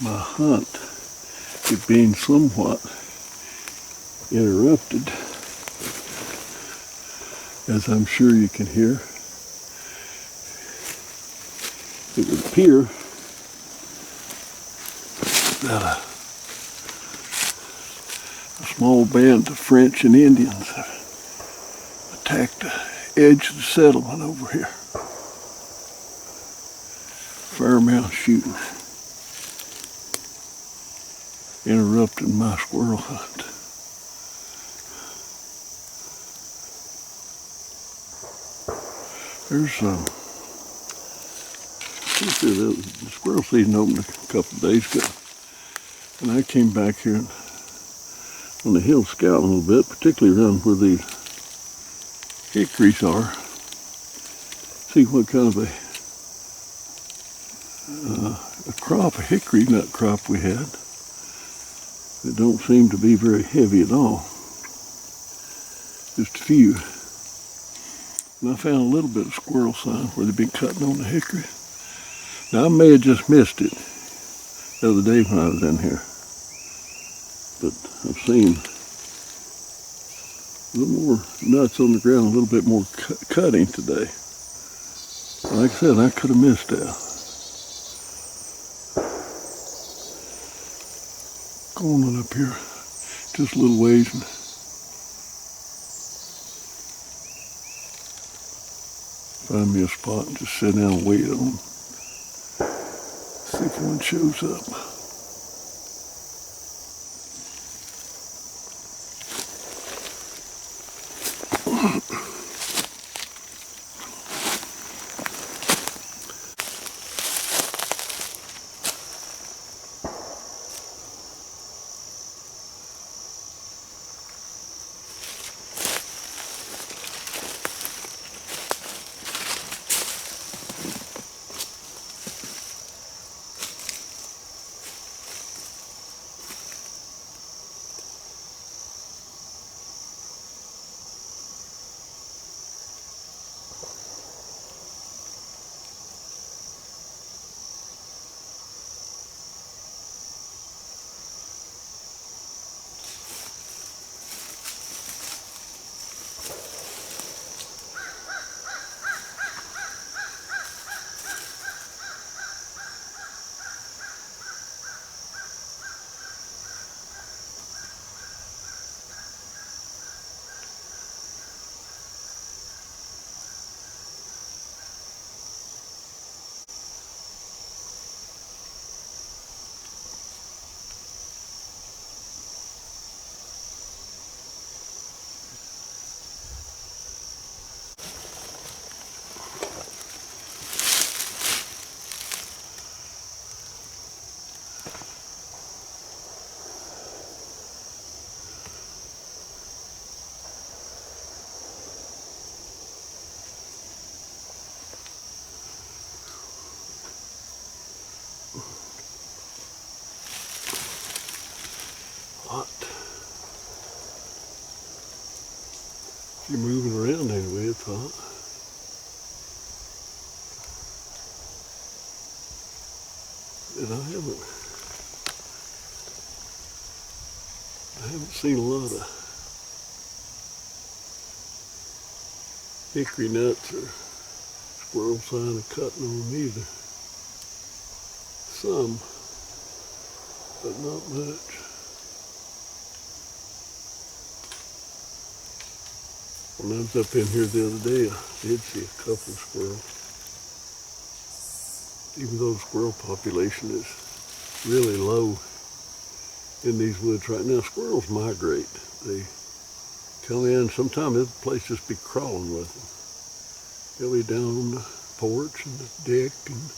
my hunt is being somewhat interrupted, as I'm sure you can hear. It would appear that a small band of French and Indians have attacked the edge of the settlement over here. Fairmount shooting. Interrupted my squirrel hunt. There's the squirrel season opened a couple of days ago, and I came back here on the hill scouting a little bit, particularly around where the hickories are. See what kind of a crop, a hickory nut crop we had. It don't seem to be very heavy at all. Just a few. And I found a little bit of squirrel sign where they've been cutting on the hickory. Now I may have just missed it the other day when I was in here, but I've seen a little more nuts on the ground, a little bit more cutting today. Like I said, I could have missed that. Going on up here just a little ways and find me a spot and just sit down and wait on them. See if one shows up. Hot. You're moving around anyway, it's hot. And I haven't seen a lot of hickory nuts or squirrel sign of cutting on them either. Some, but not much. When I was up in here the other day, I did see a couple of squirrels. Even though the squirrel population is really low in these woods right now, squirrels migrate. They come in, sometimes the place just be crawling with them. They'll be down on the porch and the deck and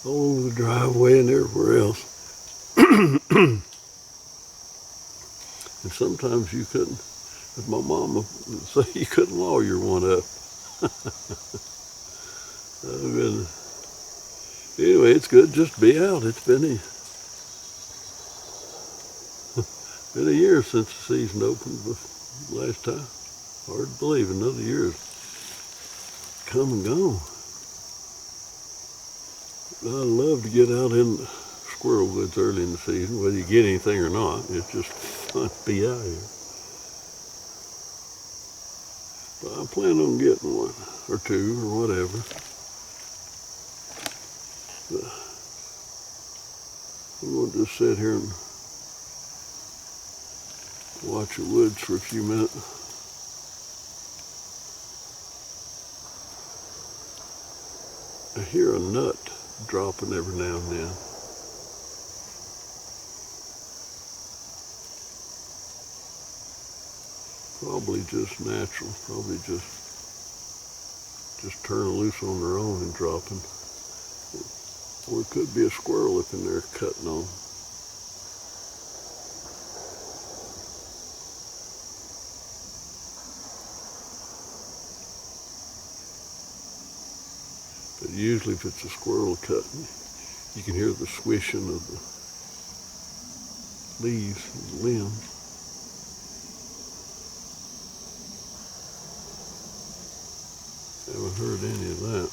all over the driveway and everywhere else. And sometimes you couldn't, as my mama would say, you couldn't lawyer one up. Anyway, it's good just to be out. It's been a year since the season opened last time. Hard to believe another year has come and gone. I'd love to get out in the squirrel woods early in the season, whether you get anything or not. It's just fun to be out here. But I plan on getting one or two or whatever. But I'm going to just sit here and watch the woods for a few minutes. I hear a nut dropping every now and then. Probably just natural, probably just turning loose on their own and dropping. Or it could be a squirrel up in there cutting on. But usually if it's a squirrel cutting, you can hear the swishing of the leaves, the limbs. Haven't heard any of that.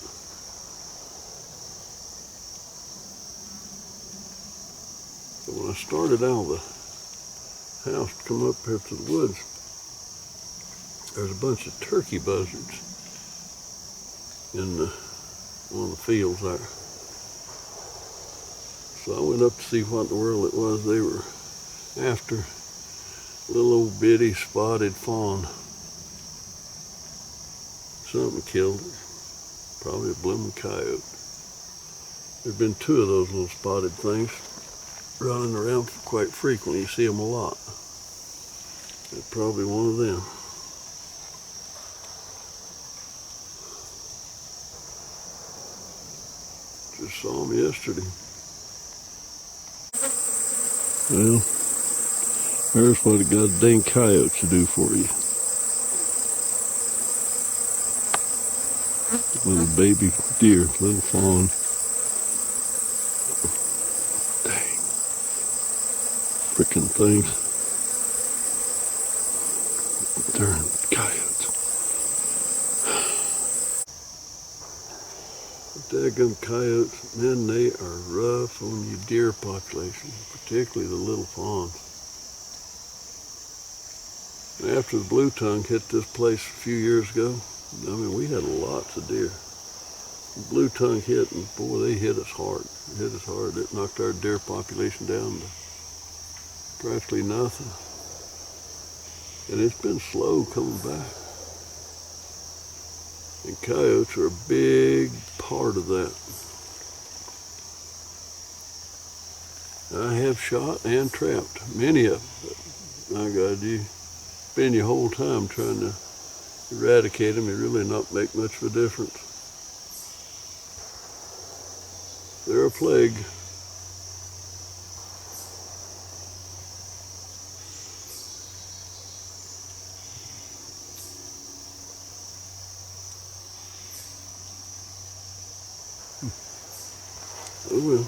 But when I started out of the house to come up here to the woods, there's a bunch of turkey buzzards in one of the fields there. So I went up to see what in the world it was they were after. Little old bitty spotted fawn. Something killed it. Probably a blooming coyote. There's been two of those little spotted things running around quite frequently. You see them a lot. It's probably one of them. Just saw them yesterday. Well, there's what a goddamn coyote should do for you. Little baby deer, little fawn. Dang. Frickin' things. Darn coyotes. Daggum coyotes, man, they are rough on your deer population, particularly the little fawns. And after the blue tongue hit this place a few years ago, I mean, we had lots of deer. Blue tongue hit, and boy, they hit us hard. It knocked our deer population down to practically nothing. And it's been slow coming back. And coyotes are a big part of that. I have shot and trapped many of them. But my God, you spend your whole time trying to eradicate them, you really not make much of a difference. They're a plague. Oh well.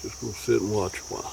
Just gonna sit and watch a while.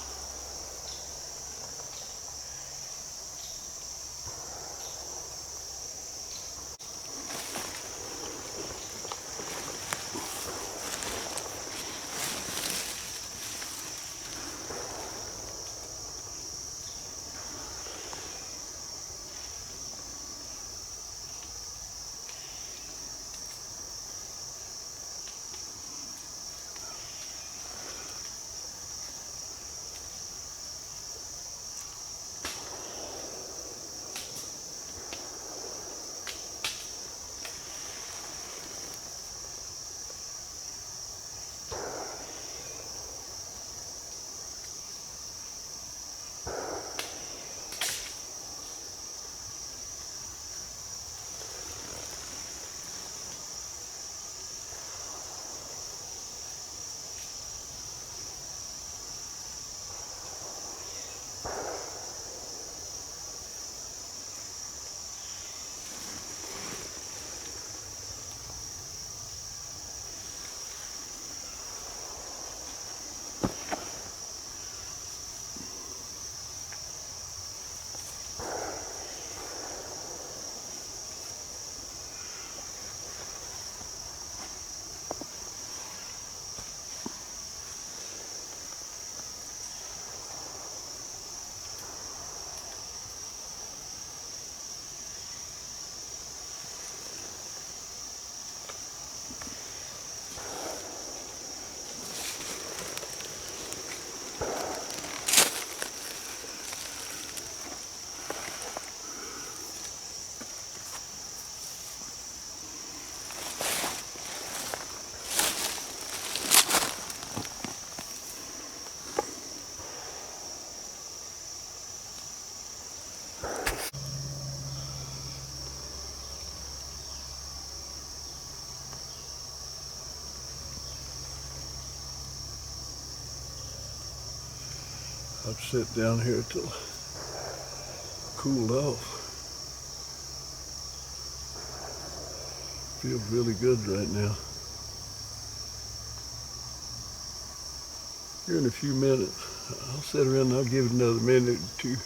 I've sit down here till it cooled off. Feels really good right now. Here in a few minutes, I'll sit around and I'll give it another minute or two.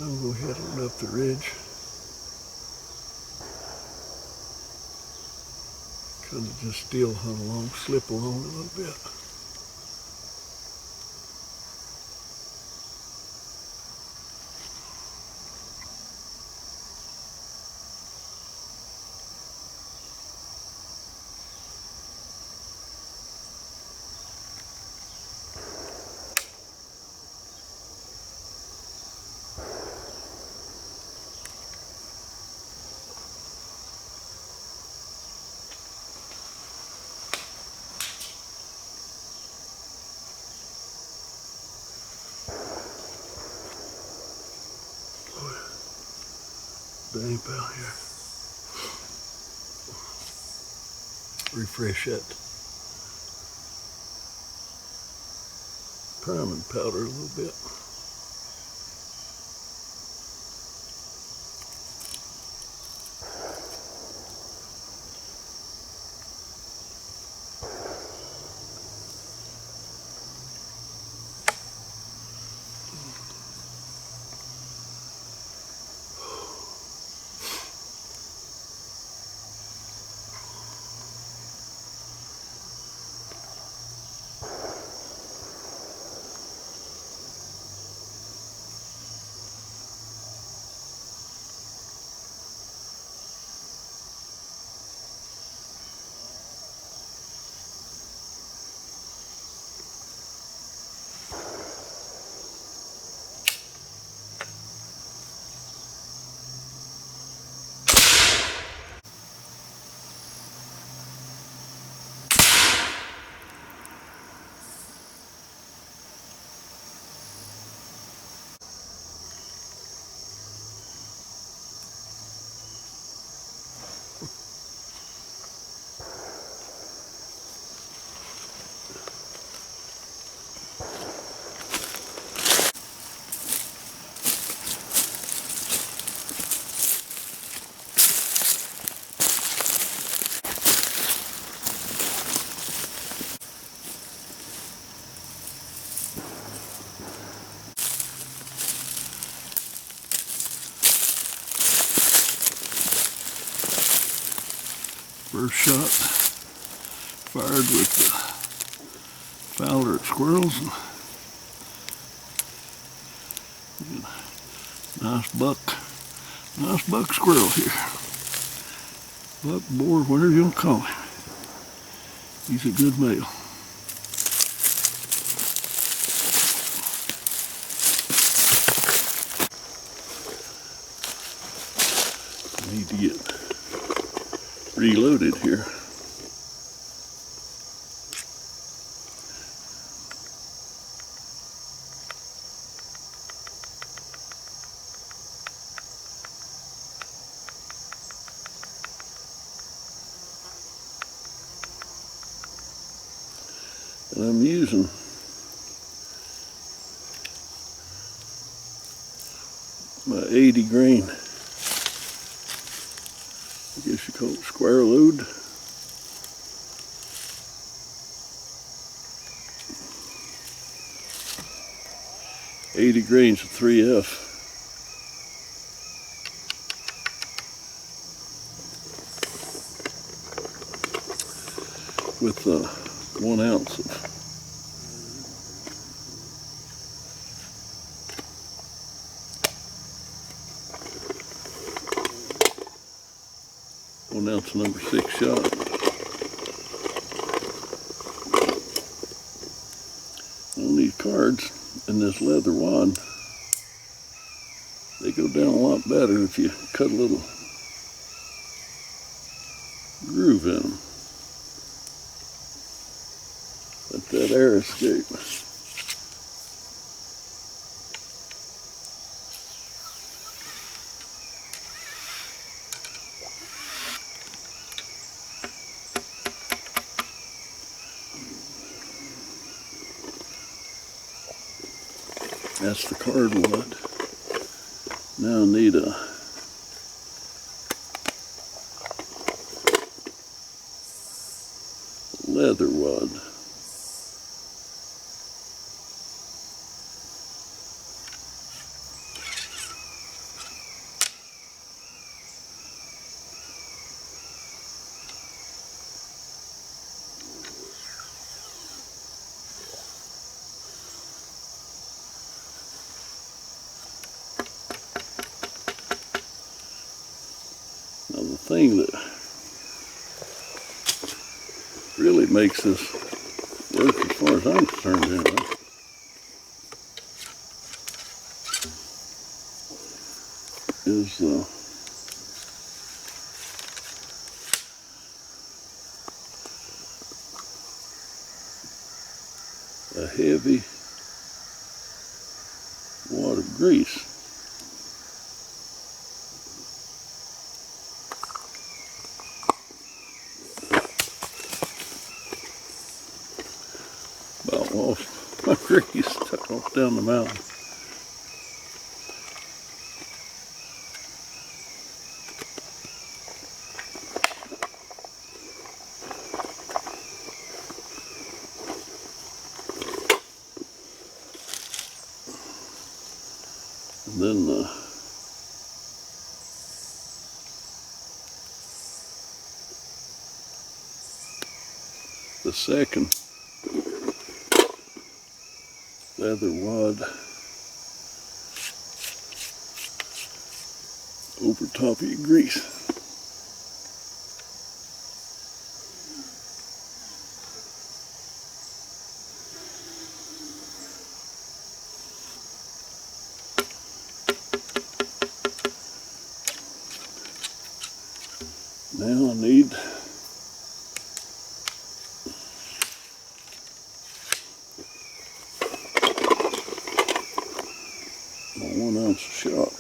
I'm going to head on up the ridge. Kind of just still hunt along, slip along a little bit. Damp out here. Refresh that priming powder a little bit. First shot fired with the Fowler at Squirrels. Nice buck squirrel here. Buck, boar, whatever you want to call him. He's a good male. I need to get reloaded here. And I'm using my 80 grain, I guess you call it square load. $80 grains of 3F. With 1 ounce of number 6 shot. On these cards and this leather wad, they go down a lot better if you cut a little groove in them. Let that air escape. That's the cardwood. Now I need a leatherwood. Now the thing that really makes this work as far as I'm concerned anyway is a heavy wad of grease. About lost my grease, stuck off down the mountain. And then the second leather wad over top of your grease. Now I need my 1 ounce shot.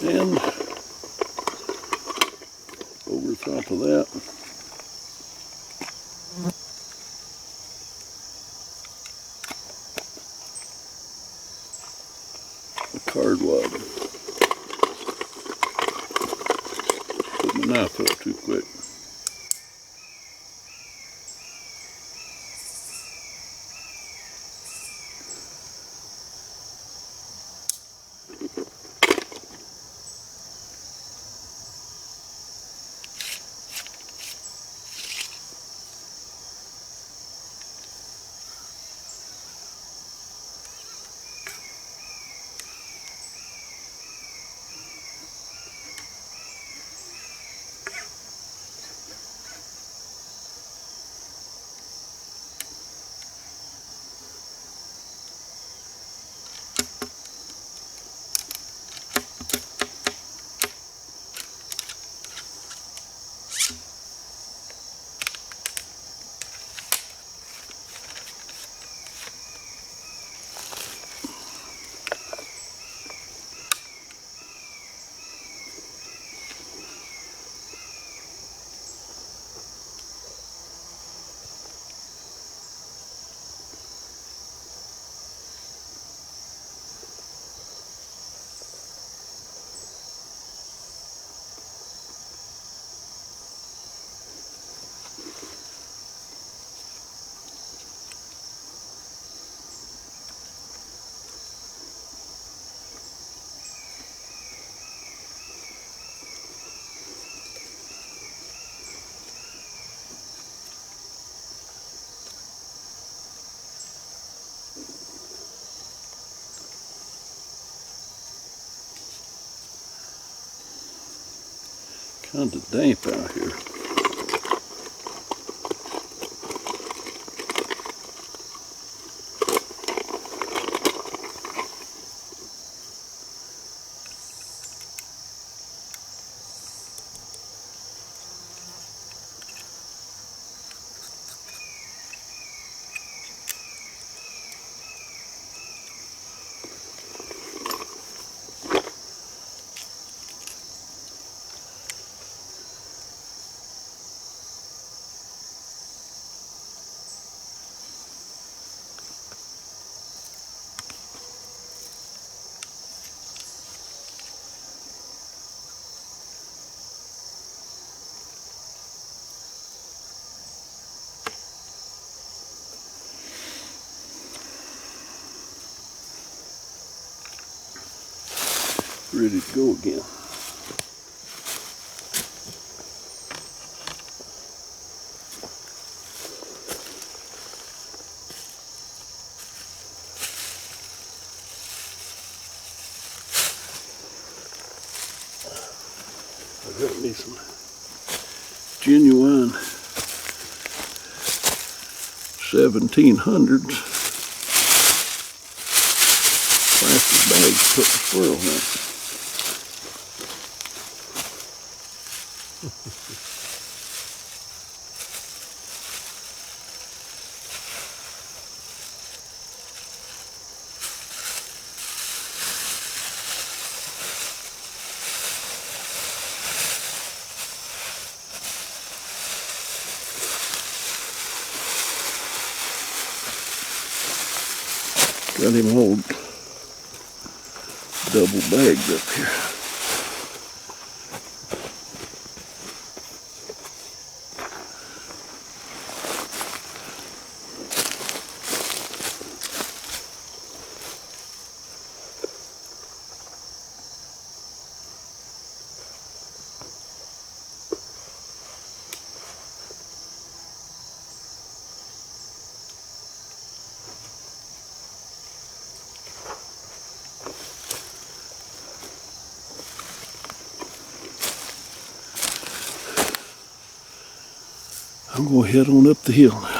And over top of that, a cardwood. Put my knife up too quick. Kind of damp out here. ready to go again. I got me some genuine 1700s plastic bags to put the squirrel in. Got him all double bagged up here. I'm going to head on up the hill now.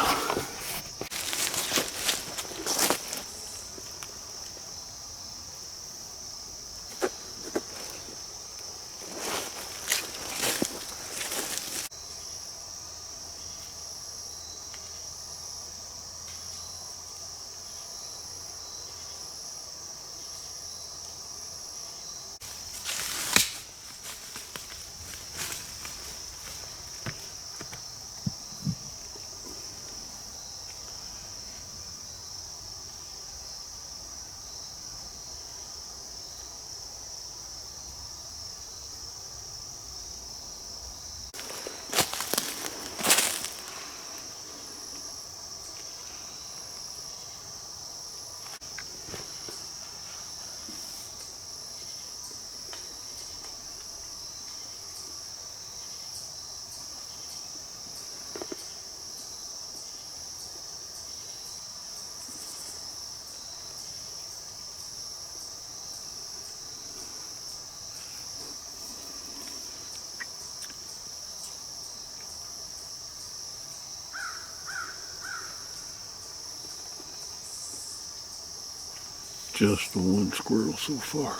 Just the one squirrel so far.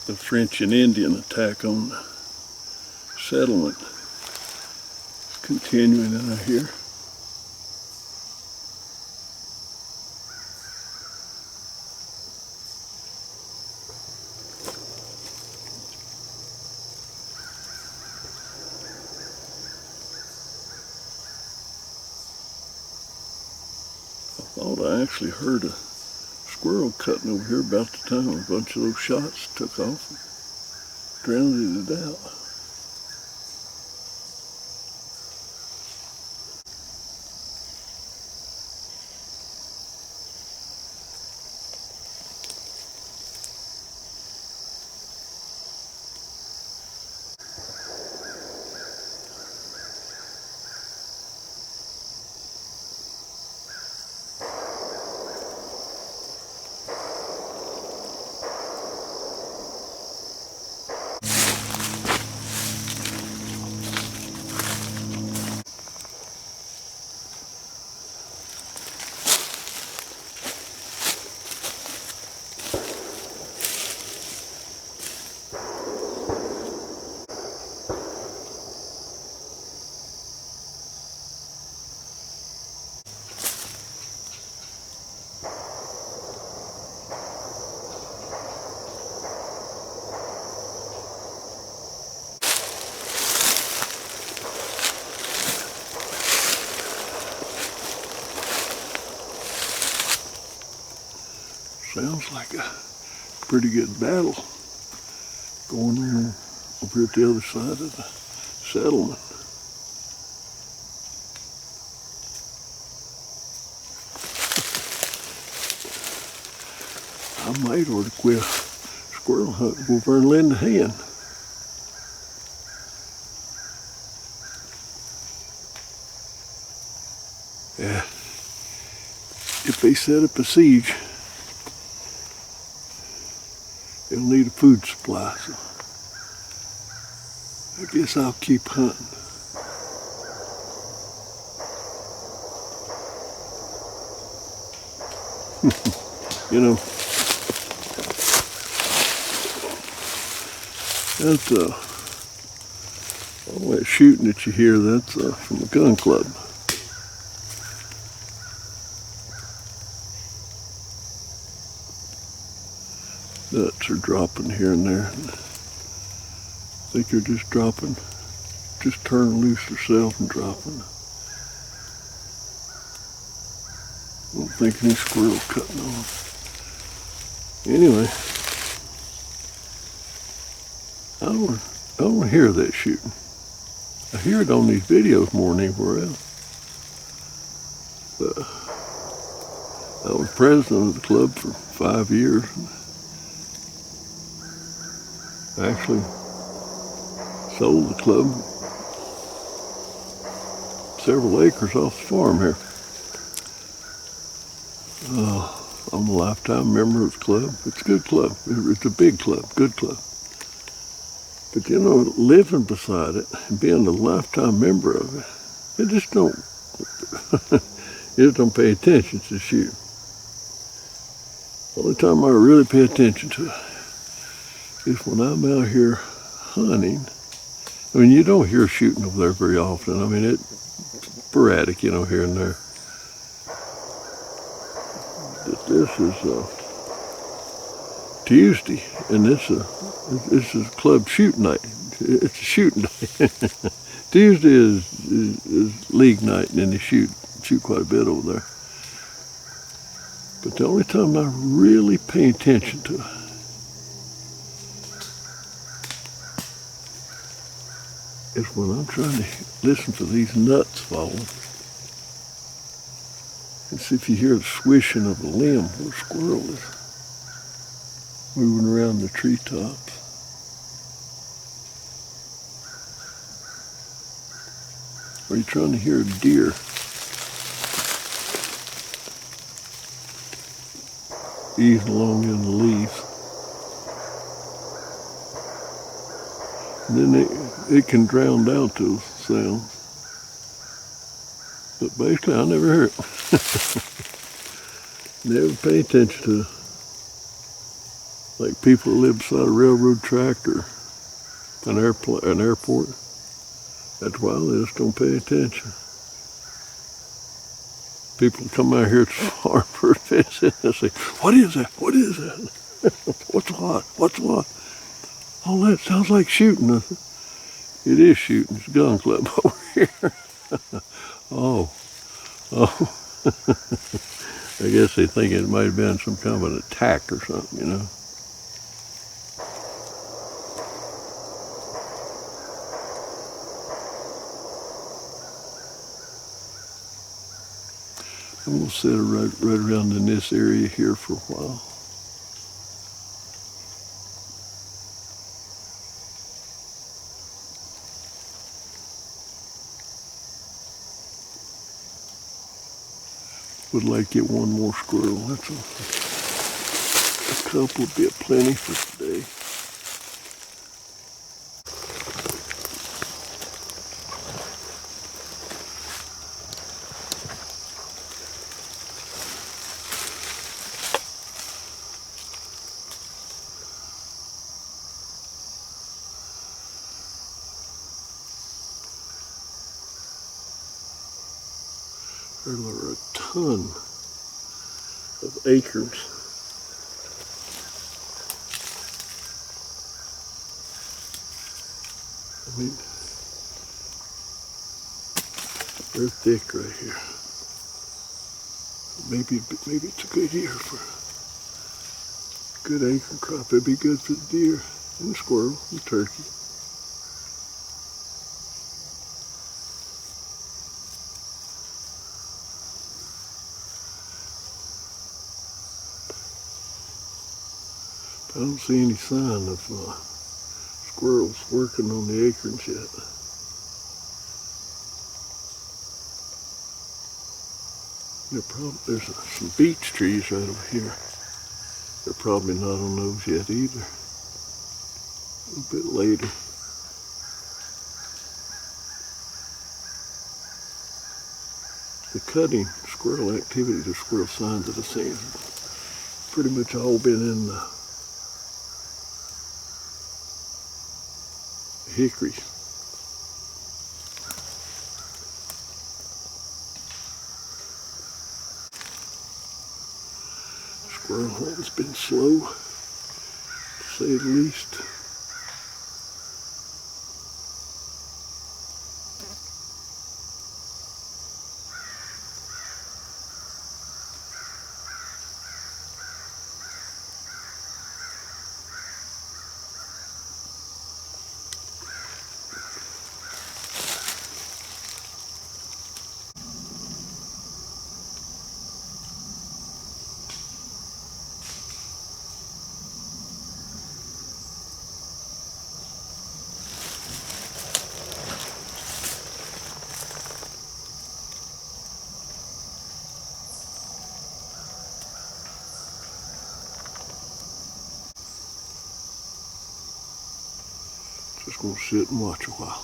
The French and Indian attack on the settlement is continuing in here. I thought I actually heard a squirrel cutting over here about the time a bunch of those shots took off and drowned it out. Sounds like a pretty good battle going on over at the other side of the settlement. I might ought to quit squirrel hunting, go over and lend a hand. Yeah, if they set up a siege, they'll need a food supply, so I guess I'll keep hunting. You know, that's all that shooting that you hear, that's from a gun club. Nuts are dropping here and there. I think they're just dropping, just turning loose themselves and dropping. I don't think any squirrel cutting on. Anyway, I don't hear that shooting. I hear it on these videos more than anywhere else. I was president of the club for 5 years. I actually sold the club several acres off the farm here. I'm a lifetime member of the club. It's a good club. It's a big club, good club. But you know, living beside it and being a lifetime member of it, you just don't pay attention to shoot. The only time I really pay attention to it is when I'm out here hunting. I mean, you don't hear shooting over there very often. I mean, it's sporadic, you know, here and there. But this is Tuesday, and this is club shoot night. It's a shooting night. Tuesday is league night, and then they shoot quite a bit over there. But the only time I really pay attention to it is when I'm trying to listen for these nuts falling and see if you hear the swishing of a limb where a squirrel is moving around the treetops. Or are you trying to hear a deer? Easing along in the leaves. And then it can drown out those sounds. But basically, I never hear it. Never pay attention to it. Like people that live beside a railroad track or an airport. That's why they just don't pay attention. People come out here to the farm for a visit and say, "What is that? What is that? What's what? What's what? All that sounds like shooting." I said, "It is shooting. It's a gun club over here." Oh. I guess they think it might have been some kind of an attack or something, you know. I'm going to sit right around in this area here for a while. Would like to get one more squirrel. That's a couple would be plenty for today. There are a ton of acres I mean, they're thick right here. Maybe it's a good year for Good acorn crop. It'd be good for the deer and the squirrel and the turkey. I don't see any sign of squirrels working on the acorns yet. There's some beech trees right over here. They're probably not on those yet either. A little bit later. The cutting squirrel activity, the squirrel signs that I've seen, pretty much all been in the hickory. Squirrel hunting's been slow, to say the least. Just gonna sit and watch a while.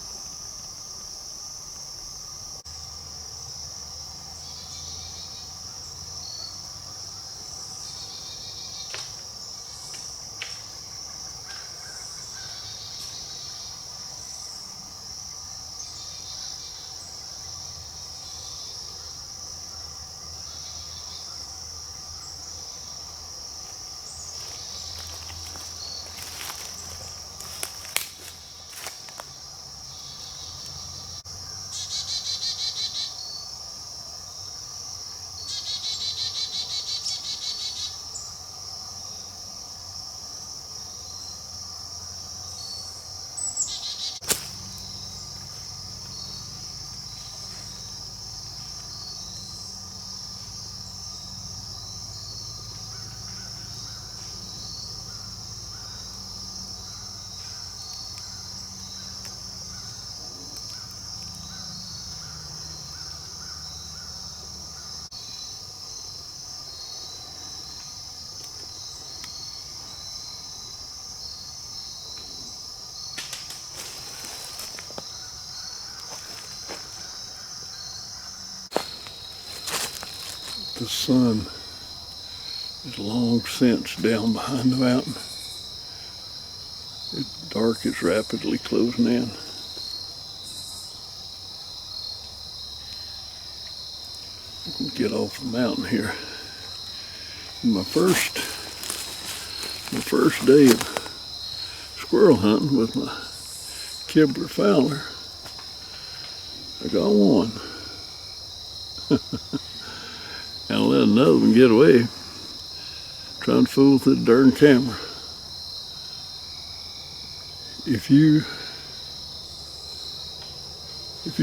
The sun is long since down behind the mountain. The dark is rapidly closing in. I'm gonna get off the mountain here. My first day of squirrel hunting with my Kibler Fowler, I got one. And I let another one get away, trying to fool with the darn camera. If you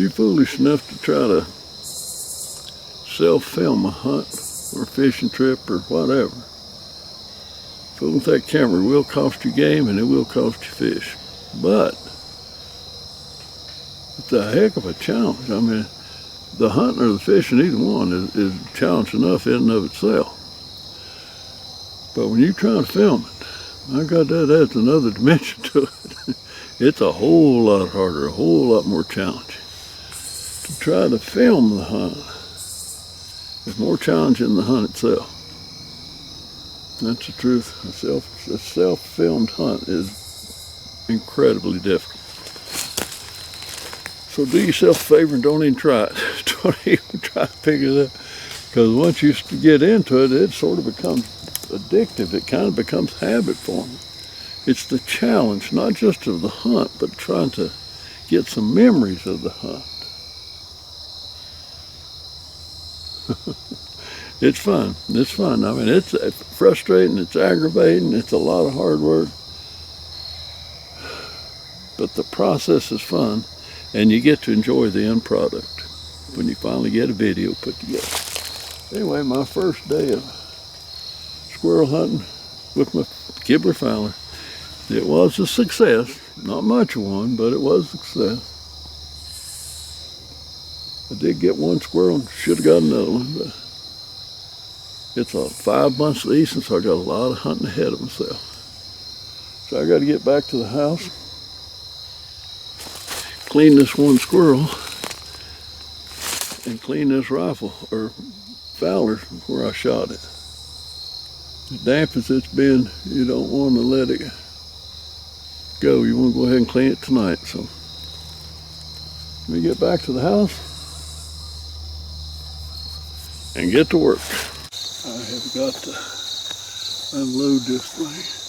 foolish enough to try to self-film a hunt or a fishing trip or whatever, fooling with that camera will cost you game and it will cost you fish. But it's a heck of a challenge. I mean, the hunting or the fishing, either one, is a challenge enough in and of itself. But when you try to film it, my God, that adds another dimension to it. It's a whole lot harder, a whole lot more challenging. To try to film the hunt is more challenging than the hunt itself. That's the truth. A self-filmed hunt is incredibly difficult. So do yourself a favor and don't even try it. Don't even try to figure it out. Because once you get into it, it sort of becomes addictive. It kind of becomes habit forming. It's the challenge, not just of the hunt, but trying to get some memories of the hunt. It's fun. It's fun. I mean, it's frustrating. It's aggravating. It's a lot of hard work. But the process is fun, and you get to enjoy the end product when you finally get a video put together. Anyway, my first day of squirrel hunting with my Kibler Fowler, it was a success. Not much of one, but it was a success. I did get one squirrel and should have got another one, but it's a 5-month season, so I got a lot of hunting ahead of myself. So I got to get back to the house, clean this one squirrel, and clean this rifle, or Fowler, where I shot it. As damp as it's been, you don't want to let it go. You want to go ahead and clean it tonight. So let me get back to the house and get to work. I have got to unload this thing.